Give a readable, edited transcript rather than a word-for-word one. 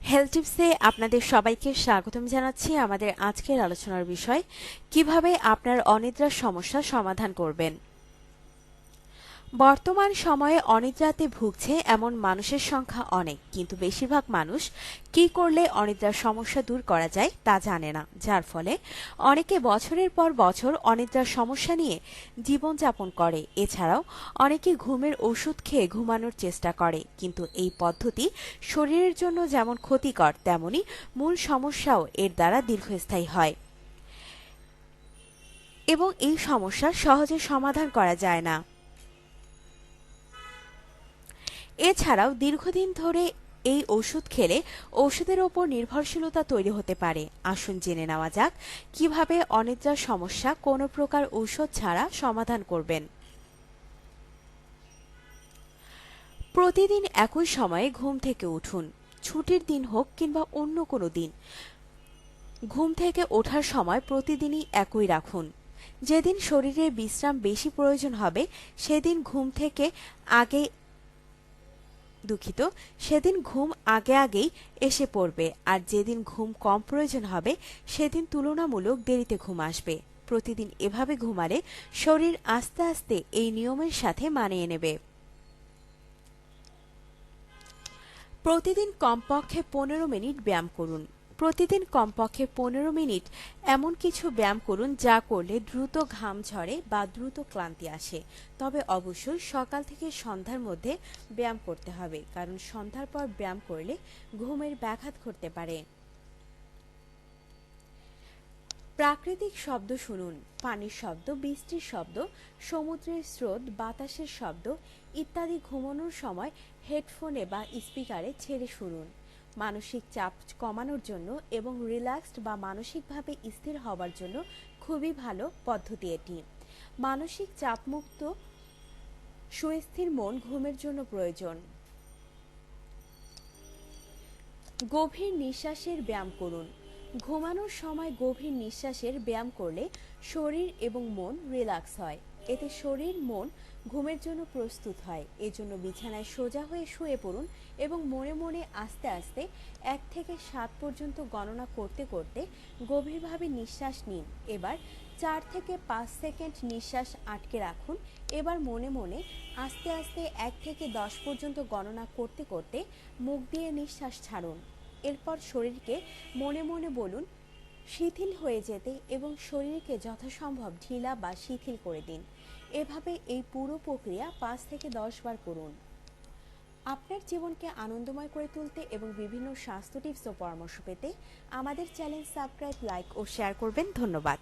Health টিপসে আপনাদের সবাইকে স্বাগতম জানাচ্ছি। আমাদের আজকের আলোচনার বিষয় কিভাবে আপনার অনিদ্রার সমস্যা সমাধান করবেন। বর্তমান সময়ে অনিদ্রাতে ভুগছে এমন মানুষের সংখ্যা অনেক, কিন্তু বেশিরভাগ মানুষ কি করলে অনিদ্রার সমস্যা দূর করা যায় তা জানে না, যার ফলে অনেকে বছরের পর বছর অনিদ্রার সমস্যা নিয়ে জীবনযাপন করে। এছাড়াও অনেকে ঘুমের ওষুধ খেয়ে ঘুমানোর চেষ্টা করে, কিন্তু এই পদ্ধতি শরীরের জন্য যেমন ক্ষতিকর, তেমনি মূল সমস্যাও এর দ্বারা দীর্ঘস্থায়ী হয় এবং এই সমস্যা সহজে সমাধান করা যায় না। এছাড়াও দীর্ঘদিন ধরে এই ওষুধ খেলে ওষুধের ওপর নির্ভরশীলতা তৈরি হতে পারে। আসুন জেনে নেওয়া যাক কিভাবে অনিদ্রার সমস্যা কোনো প্রকার ঔষধ ছাড়া সমাধান করবেন। প্রতিদিন একই সময়ে ঘুম থেকে উঠুন। ছুটির দিন হোক কিংবা অন্য কোনো দিন, ঘুম থেকে ওঠার সময় প্রতিদিনই একই রাখুন। যেদিন শরীরে বিশ্রাম বেশি প্রয়োজন হবে সেদিন সেদিন ঘুম আগেই এসে পড়বে, আর যেদিন ঘুম কম প্রয়োজন হবে সেদিন তুলনামূলক দেরিতে ঘুম আসবে। প্রতিদিন এভাবে ঘুমালে শরীর আস্তে আস্তে এই নিয়মের সাথে মানিয়ে নেবে। প্রতিদিন কমপক্ষে 15 মিনিট ব্যায়াম করুন। প্রতিদিন কমপক্ষে 15 মিনিট এমন কিছু ব্যায়াম করুন যা করলে দ্রুত ঘাম ঝরে বা দ্রুত ক্লান্তি আসে। তবে অবশ্যই সকাল থেকে সন্ধ্যার মধ্যে ব্যায়াম করতে হবে, কারণ সন্ধ্যার পর ব্যায়াম করলে ঘুমের ব্যাঘাত ঘটতে পারে। প্রাকৃতিক শব্দ শুনুন। পানির শব্দ, বৃষ্টির শব্দ, সমুদ্রের স্রোত, বাতাসের শব্দ ইত্যাদি ঘুমানোর সময় হেডফোনে বা স্পিকারে ছেড়ে শুনুন। মানসিক চাপ কমানোর জন্য এবং রিল্যাক্সড বা মানসিকভাবে স্থির হওয়ার জন্য খুবই ভালো পদ্ধতি এটি। মানসিক চাপমুক্ত সুস্থির মন ঘুমের জন্য প্রয়োজন। গভীর নিঃশ্বাসের ব্যায়াম করুন। ঘুমানোর সময় গভীর নিঃশ্বাসের ব্যায়াম করলে শরীর এবং মন রিল্যাক্স হয়। এতে শরীর মন ঘুমের জন্য প্রস্তুত হয়। এজন্য বিছানায় সোজা হয়ে শুয়ে পড়ুন এবং মনে মনে আস্তে আস্তে 1 থেকে 7 পর্যন্ত গণনা করতে করতে গভীরভাবে নিঃশ্বাস নিন। এবার 4 থেকে 5 সেকেন্ড নিঃশ্বাস আটকে রাখুন। এবার মনে মনে আস্তে আস্তে 1 থেকে 10 পর্যন্ত গণনা করতে করতে মুখ দিয়ে নিঃশ্বাস ছাড়ুন। এরপর শরীরকে মনে মনে বলুন শিথিল হয়ে যেতে এবং শরীরকে যথাসম্ভব ঢিলা বা শিথিল করে দিন। এভাবে এই পুরো প্রক্রিয়া 5 থেকে 10 বার করুন। আপনার জীবনকে আনন্দময় করে তুলতে এবং বিভিন্ন স্বাস্থ্য টিপস ও পরামর্শ পেতে আমাদের চ্যানেল সাবস্ক্রাইব, লাইক ও শেয়ার করবেন। ধন্যবাদ।